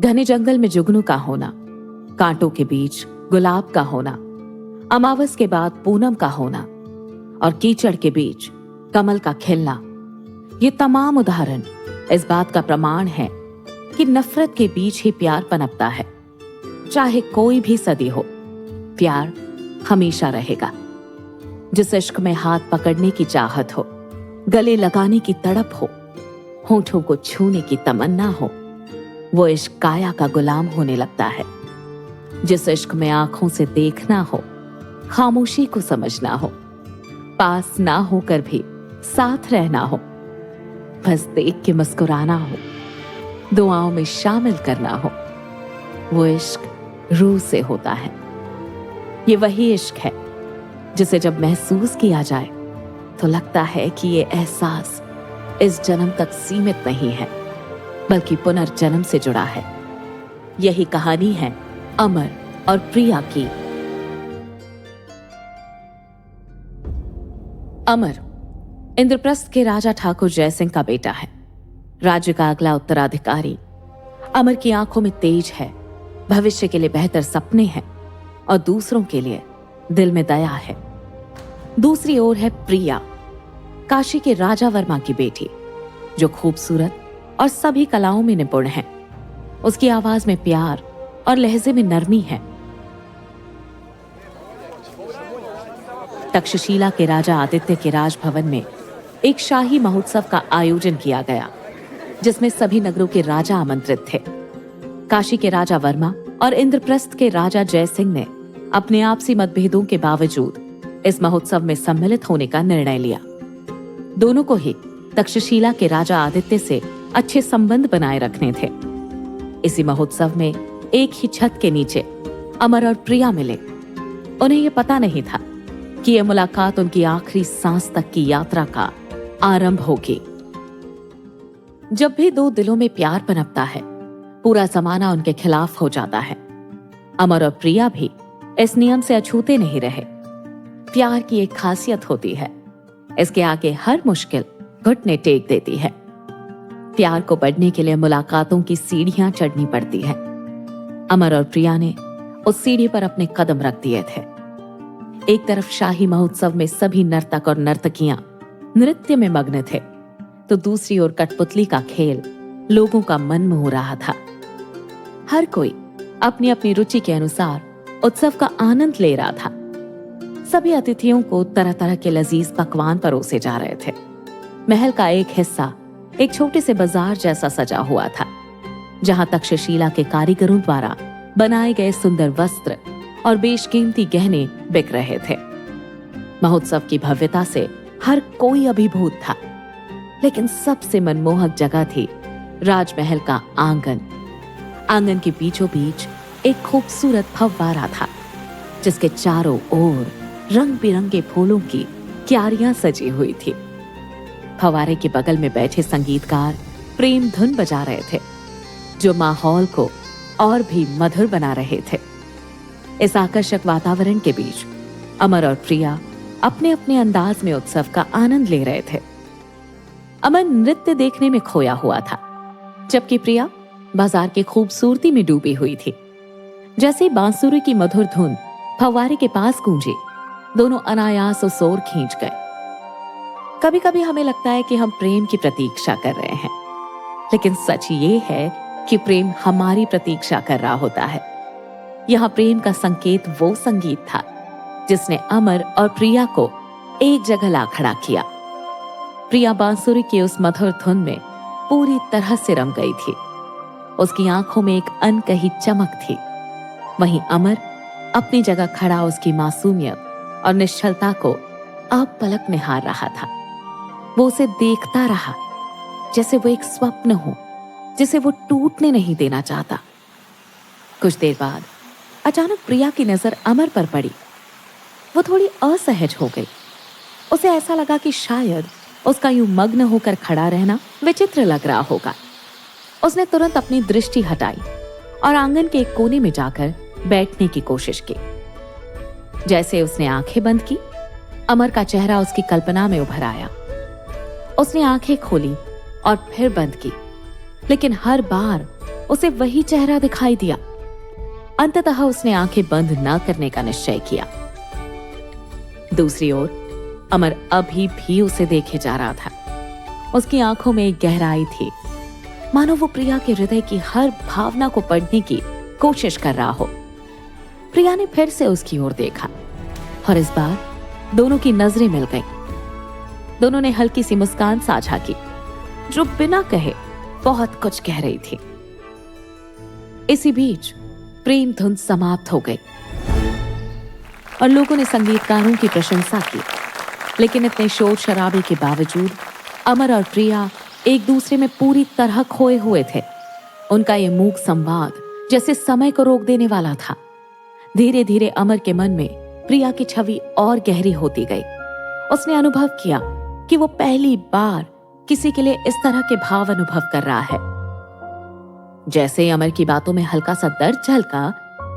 घने जंगल में जुगनू का होना, कांटों के बीच गुलाब का होना, अमावस के बाद पूनम का होना और कीचड़ के बीच कमल का खिलना, ये तमाम उदाहरण इस बात का प्रमाण है कि नफरत के बीच ही प्यार पनपता है। चाहे कोई भी सदी हो, प्यार हमेशा रहेगा। जिस इश्क में हाथ पकड़ने की चाहत हो, गले लगाने की तड़प हो, होठों को छूने की तमन्ना हो, वो इश्क काया का गुलाम होने लगता है। जिस इश्क में आंखों से देखना हो, खामोशी को समझना हो, पास ना होकर भी साथ रहना हो, बस देख के मुस्कुराना हो, दुआओं में शामिल करना हो, वो इश्क रूह से होता है। ये वही इश्क है जिसे जब महसूस किया जाए तो लगता है कि ये एहसास इस जन्म तक सीमित नहीं है, बल्कि पुनर्जन्म से जुड़ा है। यही कहानी है अमर और प्रिया की। अमर इंद्रप्रस्थ के राजा ठाकुर जयसिंह का बेटा है, राज्य का अगला उत्तराधिकारी। अमर की आंखों में तेज है, भविष्य के लिए बेहतर सपने हैं और दूसरों के लिए दिल में दया है। दूसरी ओर है प्रिया, काशी के राजा वर्मा की बेटी, जो खूबसूरत और सभी कलाओं में निपुण है। उसकी आवाज में प्यार और लहजे में नरमी है। तक्षशिला के राजा आदित्य के राजभवन में एक शाही महोत्सव का आयोजन किया गया, जिसमें सभी नगरों के राजा आमंत्रित थे। काशी के राजा वर्मा और इंद्रप्रस्थ के राजा जयसिंह ने अपने आपसी मतभेदों के बावजूद इस महोत्सव में सम्मिलित होने का निर्णय लिया। दोनों को ही तक्षशिला के राजा आदित्य से अच्छे संबंध बनाए रखने थे। इसी महोत्सव में एक ही छत के नीचे अमर और प्रिया मिले। उन्हें यह पता नहीं था कि यह मुलाकात उनकी आखिरी सांस तक की यात्रा का आरंभ होगी। जब भी दो दिलों में प्यार पनपता है, पूरा जमाना उनके खिलाफ हो जाता है। अमर और प्रिया भी इस नियम से अछूते नहीं रहे। प्यार की एक खासियत होती है, इसके आगे हर मुश्किल घुटने टेक देती है। प्यार को बढ़ने के लिए मुलाकातों की सीढ़ियां चढ़नी पड़ती है। अमर और प्रिया ने उस सीढ़ी पर अपने कदम रख दिए थे। एक तरफ शाही महोत्सव में सभी नर्तक और नर्तकियां नृत्य में मग्न थे, तो दूसरी ओर कठपुतली का खेल लोगों का मन मोह रहा था। हर कोई अपनी अपनी रुचि के अनुसार उत्सव का आनंद ले रहा था। सभी अतिथियों को तरह तरह के लजीज पकवान परोसे जा रहे थे। महल का एक हिस्सा एक छोटे से बाजार जैसा सजा हुआ था, जहां तक्षशिला के कारीगरों द्वारा बनाए गए सुंदर वस्त्र और बेशकीमती गहने बिक रहे थे। महोत्सव की भव्यता से हर कोई अभिभूत था, लेकिन सबसे मनमोहक जगह थी राजमहल का आंगन। आंगन के बीचों बीच एक खूबसूरत फव्वारा था, जिसके चारों ओर रंग बिरंगे फूलों की क्यारियां सजी हुई थी। फव्वारे के बगल में बैठे संगीतकार प्रेम धुन बजा रहे थे, जो माहौल को और भी मधुर बना रहे थे। इस आकर्षक वातावरण के बीच अमर और प्रिया अपने अपने अंदाज में उत्सव का आनंद ले रहे थे। अमर नृत्य देखने में खोया हुआ था, जबकि प्रिया बाजार की खूबसूरती में डूबी हुई थी। जैसे बांसुरी की मधुर धुन फव्वारे के पास गूंजी, दोनों अनायास उस ओर खींच गए। कभी कभी हमें लगता है कि हम प्रेम की प्रतीक्षा कर रहे हैं, लेकिन सच ये है कि प्रेम हमारी प्रतीक्षा कर रहा होता है। यहाँ प्रेम का संकेत वो संगीत था जिसने अमर और प्रिया को एक जगह ला खड़ा किया। प्रिया बांसुरी की उस मधुर धुन में पूरी तरह से रम गई थी। उसकी आंखों में एक अनकही चमक थी। वहीं अमर अपनी जगह खड़ा उसकी मासूमियत और निश्चलता को अब पलक निहार रहा था। वो उसे देखता रहा जैसे वो एक स्वप्न हो, जिसे वो टूटने नहीं देना चाहता। कुछ देर बाद अचानक प्रिया की नजर अमर पर पड़ी। वो थोड़ी असहज हो गई। उसे ऐसा लगा कि शायद उसका यूं मग्न होकर खड़ा रहना विचित्र लग रहा होगा। उसने तुरंत अपनी दृष्टि हटाई और आंगन के एक कोने में जाकर बैठने की कोशिश की। जैसे उसने आंखें बंद की, अमर का चेहरा उसकी कल्पना में उभर आया। उसने आंखें खोली और फिर बंद की, लेकिन हर बार उसे वही चेहरा दिखाई दिया। अंततः उसने आंखें बंद न करने का निश्चय किया। दूसरी ओर अमर अभी भी उसे देखे जा रहा था। उसकी आंखों में एक गहराई थी, मानो वो प्रिया के हृदय की हर भावना को पढ़ने की कोशिश कर रहा हो। प्रिया ने फिर से उसकी ओर देखा और इस बार दोनों की नजरें मिल गईं। दोनों ने हल्की सी मुस्कान साझा की, जो बिना कहे बहुत कुछ कह रही थी। इसी बीच प्रेम धुन समाप्त हो गई और लोगों ने संगीतकारों की प्रशंसा की, लेकिन इतने शोर शराबे के बावजूद अमर और प्रिया एक दूसरे में पूरी तरह खोए हुए थे। उनका ये मूक संवाद जैसे समय को रोक देने वाला था। धीरे धीरे अमर के मन में प्रिया की छवि और गहरी होती गई। उसने अनुभव किया कि वो पहली बार किसी के लिए इस तरह के भाव अनुभव कर रहा है। जैसे ही अमर की बातों में हल्का सा दर्द झलका,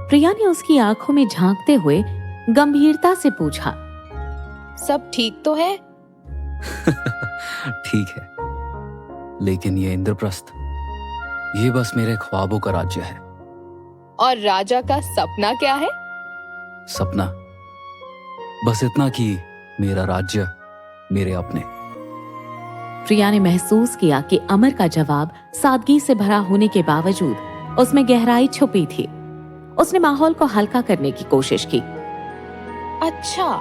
प्रिया ने उसकी आंखों में झांकते हुए गंभीरता से पूछा, सब ठीक तो है? ठीक है, लेकिन ये इंद्रप्रस्थ, ये बस मेरे ख्वाबों का राज्य है। और राजा का सपना क्या है? सपना बस इतना कि मेरा राज्य मेरे अपने। प्रिया ने महसूस किया कि अमर का जवाब सादगी से भरा होने के बावजूद उसमें गहराई छुपी थी। उसने माहौल को हल्का करने की कोशिश की। अच्छा,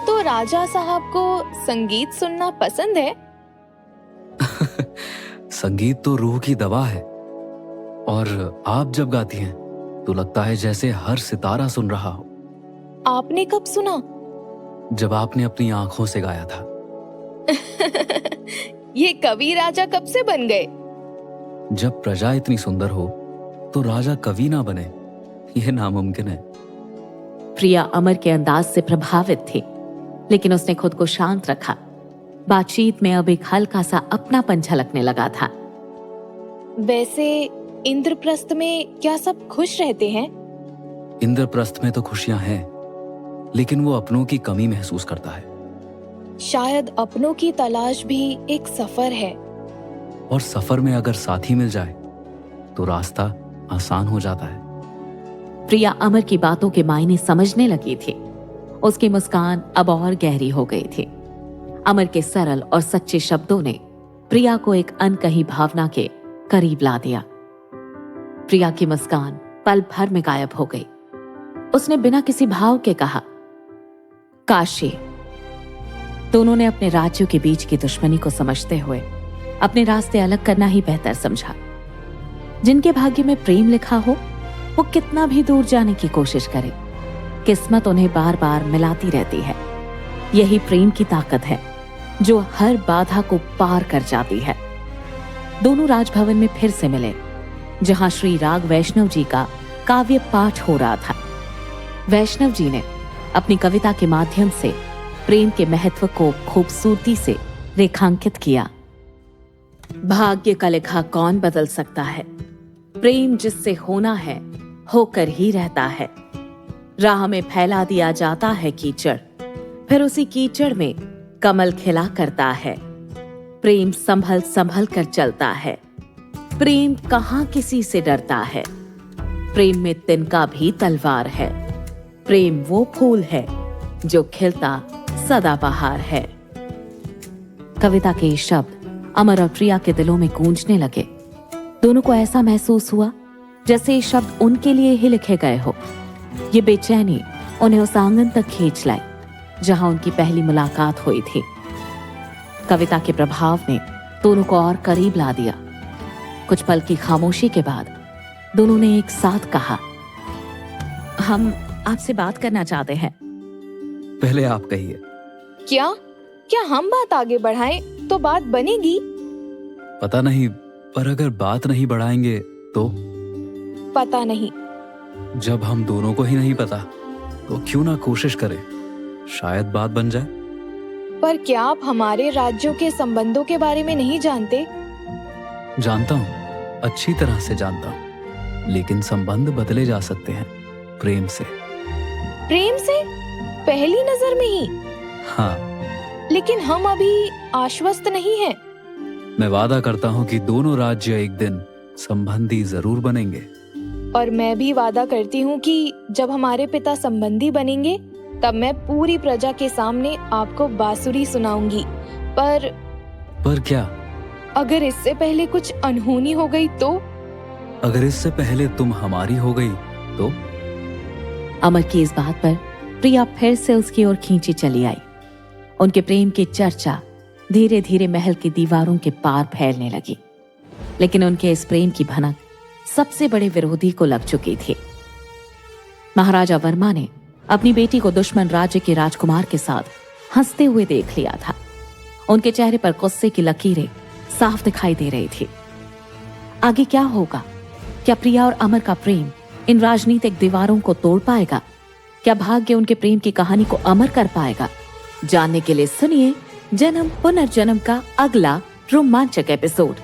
तो राजा साहब को संगीत सुनना पसंद है? संगीत तो रूह की दवा है, और आप जब गाती हैं तो लगता है जैसे हर सितारा सुन रहा हो। आपने कब सुना? जब आपने अपनी आंखों से गाया था। ये कवि राजा कब से बन गए? जब प्रजा इतनी सुंदर हो तो राजा कवि ना बने, यह नामुमकिन है। प्रिया अमर के अंदाज से प्रभावित थी, लेकिन उसने खुद को शांत रखा। बातचीत में अब एक हल्का सा अपनापन झलकने लगा था। वैसे इंद्रप्रस्थ में क्या सब खुश रहते हैं? इंद्रप्रस्थ में तो खुशियां हैं, लेकिन वो अपनों की कमी महसूस करता है। शायद अपनों की तलाश भी एक सफर है। और सफर में अगर साथी मिल जाए तो रास्ता आसान हो जाता है। प्रिया अमर की बातों के मायने समझने लगी थी। उसकी मुस्कान अब और गहरी हो गई थी। अमर के सरल और सच्चे शब्दों ने प्रिया को एक अनकही भावना के करीब ला दिया। प्रिया की मुस्कान पल भर में गायब हो गई। उसने बिना किसी भाव के कहा, काशी। दोनों ने अपने राज्यों के बीच की दुश्मनी को समझते हुए अपने रास्ते अलग करना ही बेहतर समझा। जिनके भाग्य में प्रेम लिखा हो, वो कितना भी दूर जाने की कोशिश करे, किस्मत उन्हें बार बार मिलाती रहती है। यही प्रेम की ताकत है, जो हर बाधा को पार कर जाती है। दोनों राजभवन में फिर से मिले, जहां श्री राग वैष्णव जी का काव्य पाठ हो रहा था। वैष्णव जी ने अपनी कविता के माध्यम से प्रेम के महत्व को खूबसूरती से रेखांकित किया। भाग्य का लिखा कौन बदल सकता है? प्रेम जिससे होना है, होकर ही रहता है। राह में फैला दिया जाता है कीचड़, फिर उसी कीचड़ में कमल खिला करता है। प्रेम संभल संभल कर चलता है। प्रेम कहाँ किसी से डरता है। प्रेम में तिनका भी तलवार है। प्रेम वो फूल है जो खिलता सदाबहार है। कविता के ये शब्द अमर और प्रिया के दिलों में गूंजने लगे। दोनों को ऐसा महसूस हुआ जैसे ये शब्द उनके लिए ही लिखे गए हो। ये बेचैनी उन्हें उस आंगन तक खींच लाई जहां उनकी पहली मुलाकात हुई थी। कविता के प्रभाव ने दोनों को और करीब ला दिया। कुछ पल की खामोशी के बाद दोनों ने एक साथ कहा, हम आपसे बात करना चाहते हैं। पहले आप कहिए। क्या क्या हम बात आगे बढ़ाएं तो बात बनेगी? पता नहीं, पर अगर बात नहीं बढ़ाएंगे तो? पता नहीं। जब हम दोनों को ही नहीं पता तो क्यों ना कोशिश करें, शायद बात बन जाए। पर क्या आप हमारे राज्यों के संबंधों के बारे में नहीं जानते? जानता हूँ, अच्छी तरह से जानता हूँ, लेकिन संबंध बदले जा सकते हैं प्रेम से। प्रेम से? पहली नजर में ही? हाँ। लेकिन हम अभी आश्वस्त नहीं हैं। मैं वादा करता हूँ कि दोनों राज्य एक दिन संबंधी जरूर बनेंगे। और मैं भी वादा करती हूँ कि जब हमारे पिता संबंधी बनेंगे तब मैं पूरी प्रजा के सामने आपको बांसुरी सुनाऊंगी। पर क्या? अगर इससे पहले कुछ अनहोनी हो गई तो? अगर इससे पहले तुम हमारी हो गई तो? अमर की इस बात पर प्रिया फिर से उसकी ओर खींची चली आई। उनके प्रेम की चर्चा धीरे धीरे महल की दीवारों के पार फैलने लगी, लेकिन उनके इस प्रेम की भनक सबसे बड़े विरोधी को लग चुकी थी। महाराजा वर्मा ने अपनी बेटी को दुश्मन राज्य के राजकुमार के साथ हंसते हुए देख लिया था। उनके चेहरे पर गुस्से की लकीरें साफ दिखाई दे रही थी। आगे क्या होगा? क्या प्रिया और अमर का प्रेम इन राजनीतिक दीवारों को तोड़ पाएगा? क्या भाग्य उनके प्रेम की कहानी को अमर कर पाएगा? जानने के लिए सुनिए जन्म पुनर्जन्म का अगला रोमांचक एपिसोड।